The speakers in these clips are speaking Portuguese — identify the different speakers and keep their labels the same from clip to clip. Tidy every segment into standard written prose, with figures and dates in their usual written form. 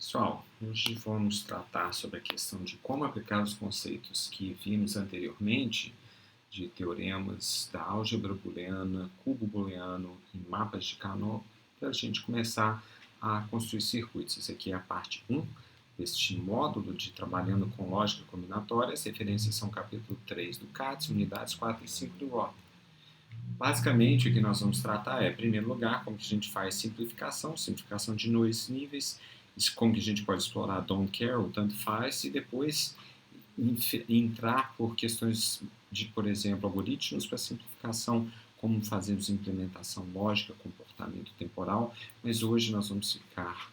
Speaker 1: Pessoal, hoje vamos tratar sobre a questão de como aplicar os conceitos que vimos anteriormente de teoremas da álgebra booleana, cubo booleano e mapas de Carnot para a gente começar a construir circuitos. Essa aqui é a parte 1 deste módulo de trabalhando com lógica combinatória. As referências são capítulo 3 do CATS, unidades 4 e 5 do OTA. Basicamente, o que nós vamos tratar é, em primeiro lugar, como que a gente faz simplificação de dois níveis, como que a gente pode explorar don't care ou tanto faz, e depois entrar por questões de, por exemplo, algoritmos para simplificação, como fazemos implementação lógica, comportamento temporal, mas hoje nós vamos ficar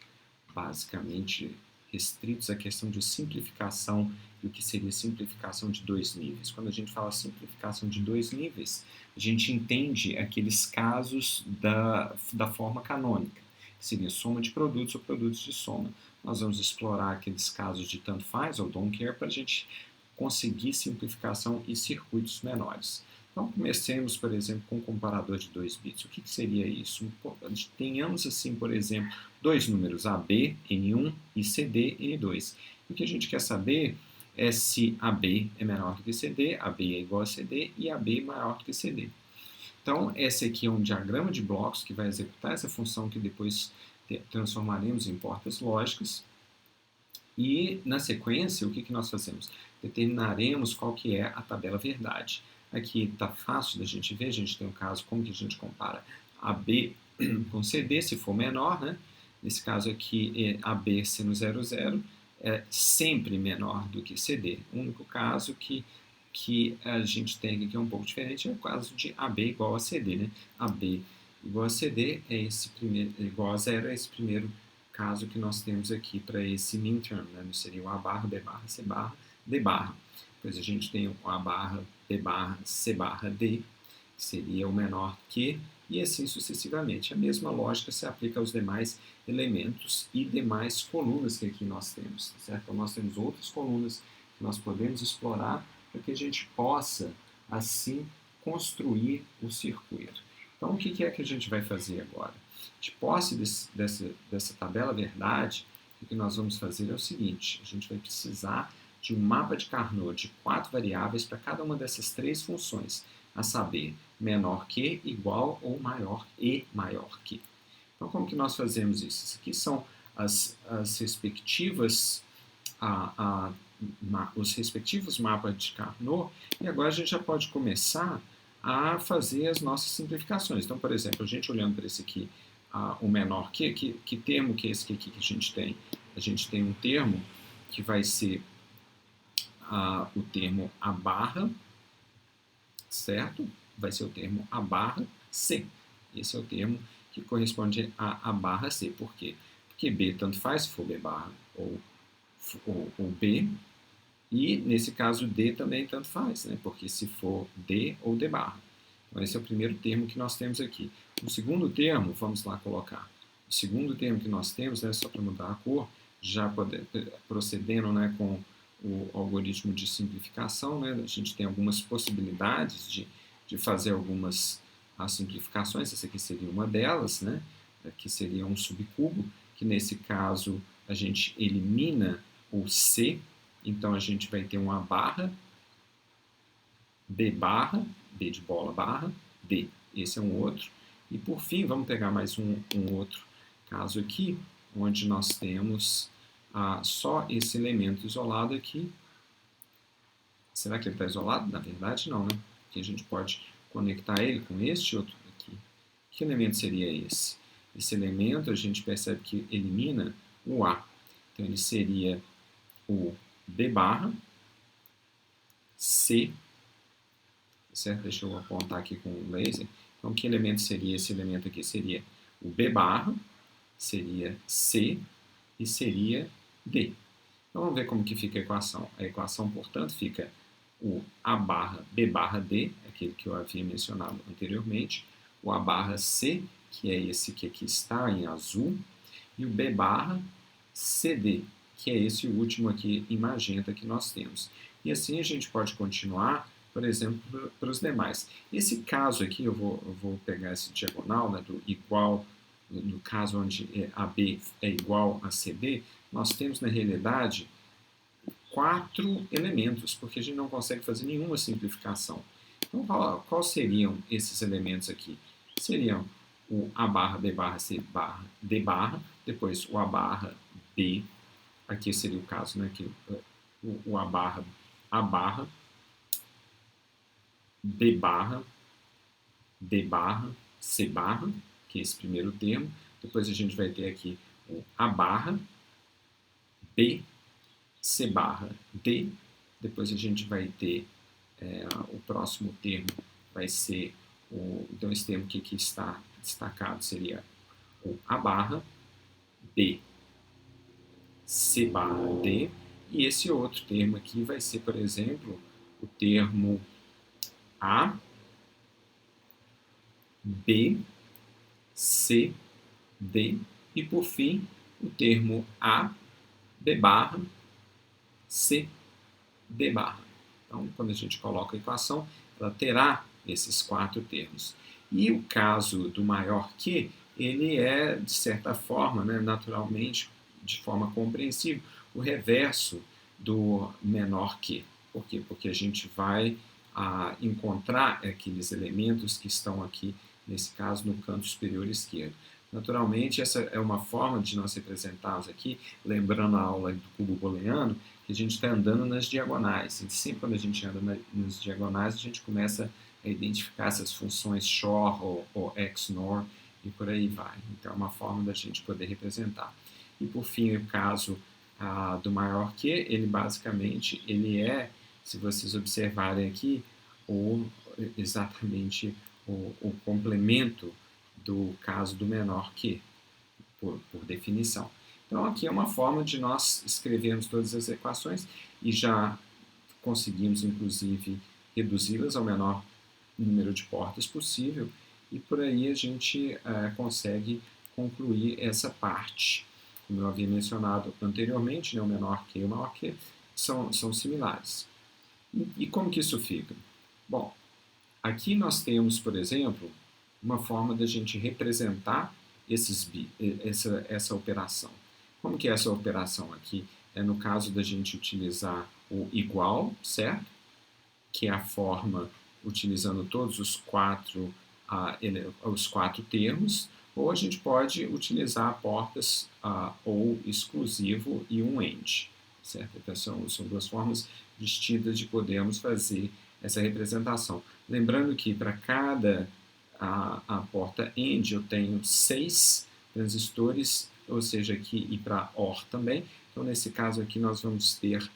Speaker 1: basicamente restritos à questão de simplificação e o que seria simplificação de dois níveis. Quando a gente fala simplificação de dois níveis, a gente entende aqueles casos da forma canônica, que seria soma de produtos ou produtos de soma. Nós vamos explorar aqueles casos de tanto faz ou don't care para a gente conseguir simplificação e circuitos menores. Então, comecemos, por exemplo, com um comparador de 2 bits. O que seria isso? Tenhamos, assim, por exemplo, dois números AB, N1, e CD, N2. O que a gente quer saber é se AB é menor do que CD, AB é igual a CD e AB é maior do que CD. Então, esse aqui é um diagrama de blocos que vai executar essa função que depois transformaremos em portas lógicas. E, na sequência, o que nós fazemos? Determinaremos qual que é a tabela verdade. Aqui está fácil da gente ver, a gente tem um caso como que a gente compara AB com CD, se for menor, né? Nesse caso aqui, AB sendo 0,0, é sempre menor do que CD. O único caso que a gente tem aqui que é um pouco diferente é o caso de AB igual a CD, né? AB igual a CD é esse primeiro, igual a 0 é esse primeiro caso que nós temos aqui para esse min term, né? Seria o A barra, B barra, C barra, D barra. Depois a gente tem o A barra, B barra, C barra, D, que seria o menor que, e assim sucessivamente. A mesma lógica se aplica aos demais elementos e demais colunas que aqui nós temos, certo? Então nós temos outras colunas que nós podemos explorar para que a gente possa, assim, construir o circuito. Então o que é que a gente vai fazer agora? De posse dessa tabela verdade, o que nós vamos fazer é o seguinte: a gente vai precisar de um mapa de Carnot de 4 variáveis para cada uma dessas 3 funções, a saber, menor que, igual ou maior e maior que. Então, como que nós fazemos isso? Isso aqui são as respectivas, os respectivos mapas de Carnot, e agora a gente já pode começar a fazer as nossas simplificações. Então, por exemplo, a gente olhando para esse aqui, o menor que termo que é esse aqui que a gente tem? A gente tem um termo que vai ser o termo A barra, certo? Vai ser o termo A barra C. Esse é o termo que corresponde a barra C. Por quê? Porque B tanto faz se for B barra ou B, e nesse caso D também tanto faz, né? Porque se for D ou D barra. Então esse é o primeiro termo que nós temos aqui. O segundo termo, vamos lá colocar. O segundo termo que nós temos, né, só para mudar a cor, já procedendo, né, com o algoritmo de simplificação, né, a gente tem algumas possibilidades de fazer algumas simplificações. Essa aqui seria uma delas, né, que seria um subcubo, que nesse caso a gente elimina o C, então a gente vai ter um A barra, B barra, B de bola barra, D. Esse é um outro. E por fim, vamos pegar mais um outro caso aqui, onde nós temos só esse elemento isolado aqui. Será que ele está isolado? Na verdade, não, né? Porque a gente pode conectar ele com este outro aqui. Que elemento seria esse? Esse elemento a gente percebe que elimina o A. Então ele seria o B barra, C, certo? Deixa eu apontar aqui com o laser. Então que elemento seria esse elemento aqui? Seria o B barra, seria C e seria D. Então vamos ver como que fica a equação. A equação, portanto, fica o A barra B barra D, aquele que eu havia mencionado anteriormente, o A barra C, que é esse que aqui está em azul, e o B barra CD, que é esse último aqui em magenta que nós temos. E assim a gente pode continuar, por exemplo, para os demais. Esse caso aqui, eu vou pegar esse diagonal, né, do igual, no caso onde AB é igual a CD, nós temos, na realidade, 4 elementos, porque a gente não consegue fazer nenhuma simplificação. Então, quais seriam esses elementos aqui? Seriam o A barra, B barra, C barra, D barra, depois o A barra, B, aqui seria o caso, né, que o A barra, B barra, D barra, C barra, que é esse primeiro termo. Depois a gente vai ter aqui o A barra, B, C barra, D. Depois a gente vai ter o próximo termo, vai ser então esse termo que aqui está destacado seria o A barra, B, C barra, D. E esse outro termo aqui vai ser, por exemplo, o termo A, B, C, D. E por fim, o termo A, B barra, C, D barra. Então, quando a gente coloca a equação, ela terá esses 4 termos. E o caso do maior que, ele é, de certa forma, né, naturalmente, de forma compreensível, o reverso do menor que. Por quê? Porque a gente vai encontrar aqueles elementos que estão aqui, nesse caso, no canto superior esquerdo. Naturalmente, essa é uma forma de nós representarmos aqui, lembrando a aula do cubo booleano, que a gente está andando nas diagonais. E sempre quando a gente anda nas diagonais, a gente começa a identificar essas funções XOR ou XNOR e por aí vai. Então, é uma forma da gente poder representar. E por fim, o caso do maior que, ele basicamente ele é, se vocês observarem aqui, exatamente o complemento do caso do menor que, por definição. Então, aqui é uma forma de nós escrevermos todas as equações e já conseguimos, inclusive, reduzi-las ao menor número de portas possível e por aí a gente consegue concluir essa parte. Como eu havia mencionado anteriormente, né, o menor que e o maior que são similares. E como que isso fica? Bom, aqui nós temos, por exemplo, uma forma da gente representar essa operação. Como que é essa operação aqui? É no caso da gente utilizar o igual, certo? Que é a forma utilizando todos os quatro termos, ou a gente pode utilizar portas ou exclusivo e um AND, certo? Então são duas formas distintas de podermos fazer essa representação. Lembrando que para cada a porta AND eu tenho 6 transistores, ou seja, aqui e para OR também. Então, nesse caso aqui, nós vamos ter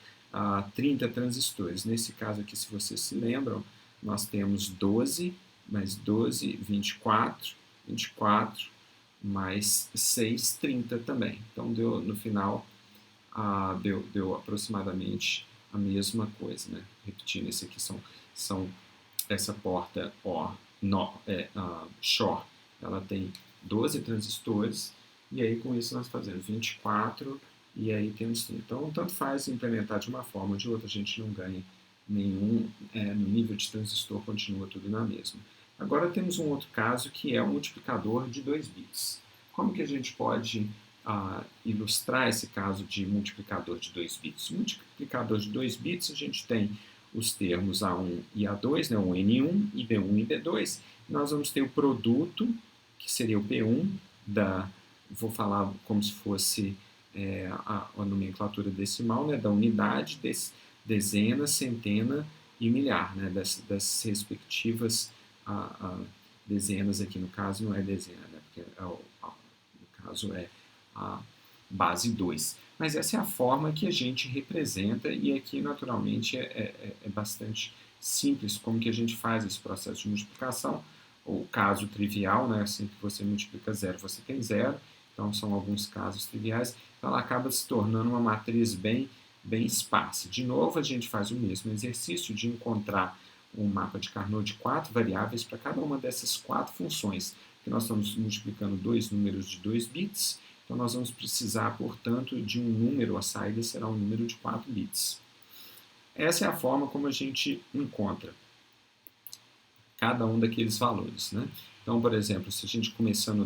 Speaker 1: 30 transistores. Nesse caso aqui, se vocês se lembram, nós temos 12, mais 12, 24, 24, mais 6, 30 também. Então, deu, no final, deu aproximadamente a mesma coisa, né? Repetindo, esse aqui são essa porta OR, XOR, ela tem 12 transistores, e aí com isso nós fazemos 24, e aí temos 30. Então, tanto faz implementar de uma forma ou de outra, a gente não ganha nenhum, no nível de transistor continua tudo na mesma. Agora temos um outro caso que é o multiplicador de 2 bits. Como que a gente pode ilustrar esse caso de multiplicador de 2 bits? Multiplicador de 2 bits, a gente tem os termos A1 e A2, né, o N1 e B1 e B2. Nós vamos ter o produto, que seria o P1, vou falar como se fosse a nomenclatura decimal, né, da unidade, dezena, centena e milhar, né, das respectivas dezenas aqui, no caso não é dezena, né, porque no caso é a base 2. Mas essa é a forma que a gente representa e aqui, naturalmente, é bastante simples como que a gente faz esse processo de multiplicação. O caso trivial, né, assim que você multiplica 0, você tem 0. Então, são alguns casos triviais. Então, ela acaba se tornando uma matriz bem esparsa. De novo, a gente faz o mesmo exercício de encontrar um mapa de Carnot de 4 variáveis para cada uma dessas 4 funções. Que nós estamos multiplicando 2 números de 2 bits. Então, nós vamos precisar, portanto, de um número, a saída será um número de 4 bits. Essa é a forma como a gente encontra cada um daqueles valores, né? Então, por exemplo, se a gente começando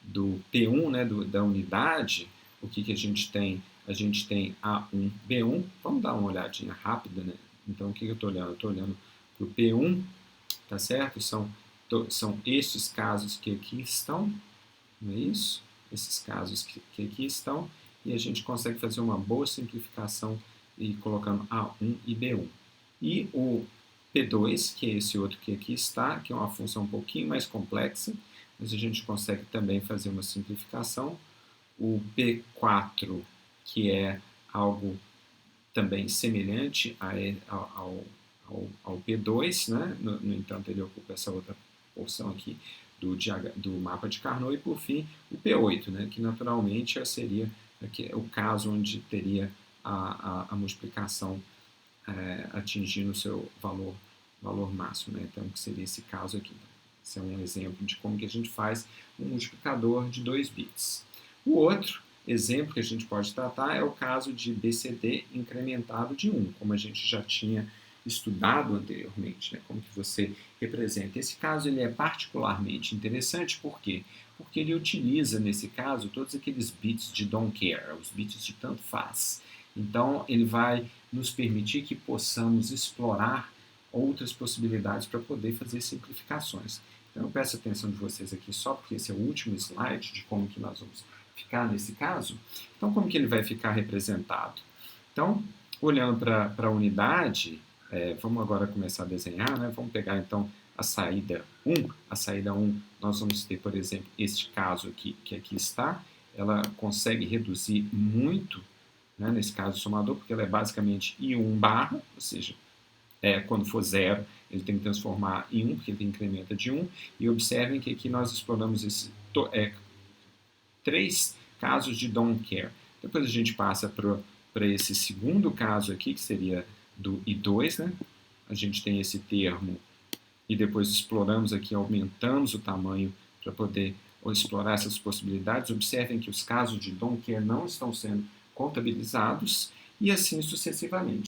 Speaker 1: do P1, né, da unidade, o que a gente tem? a gente tem A1, B1. Vamos dar uma olhadinha rápida, né? Então, o que eu estou olhando? Eu estou olhando para o P1, tá certo? São estes casos que aqui estão, não é isso? Esses casos que aqui estão, e a gente consegue fazer uma boa simplificação e colocando A1 e B1. E o P2, que é esse outro que aqui está, que é uma função um pouquinho mais complexa, mas a gente consegue também fazer uma simplificação. O P4, que é algo também semelhante ao P2, né? No entanto, ele ocupa essa outra porção aqui do mapa de Carnot, e por fim o P8, né? Que naturalmente seria aqui, o caso onde teria a multiplicação atingindo o seu valor máximo, né? Então, que seria esse caso aqui. Esse é um exemplo de como que a gente faz um multiplicador de 2 bits. O outro exemplo que a gente pode tratar é o caso de BCD incrementado de 1, como a gente já tinha estudado anteriormente, né? Como que você representa. Esse caso ele é particularmente interessante, por quê? Porque ele utiliza, nesse caso, todos aqueles bits de don't care, os bits de tanto faz. Então, ele vai nos permitir que possamos explorar outras possibilidades para poder fazer simplificações. Então, eu peço a atenção de vocês aqui só porque esse é o último slide de como que nós vamos ficar nesse caso. Então, como que ele vai ficar representado? Então, olhando para a unidade, vamos agora começar a desenhar, né? Vamos pegar, então, a saída 1. A saída 1, nós vamos ter, por exemplo, este caso aqui, que aqui está. Ela consegue reduzir muito, né, nesse caso, o somador, porque ela é basicamente I1 barra, ou seja, quando for 0, ele tem que transformar em 1, porque ele incrementa de 1. E observem que aqui nós exploramos 3 casos de don't care. Depois a gente passa para esse segundo caso aqui, que seria do I2, né? A gente tem esse termo e depois exploramos aqui, aumentamos o tamanho para poder explorar essas possibilidades. Observem que os casos de don't care não estão sendo contabilizados e assim sucessivamente.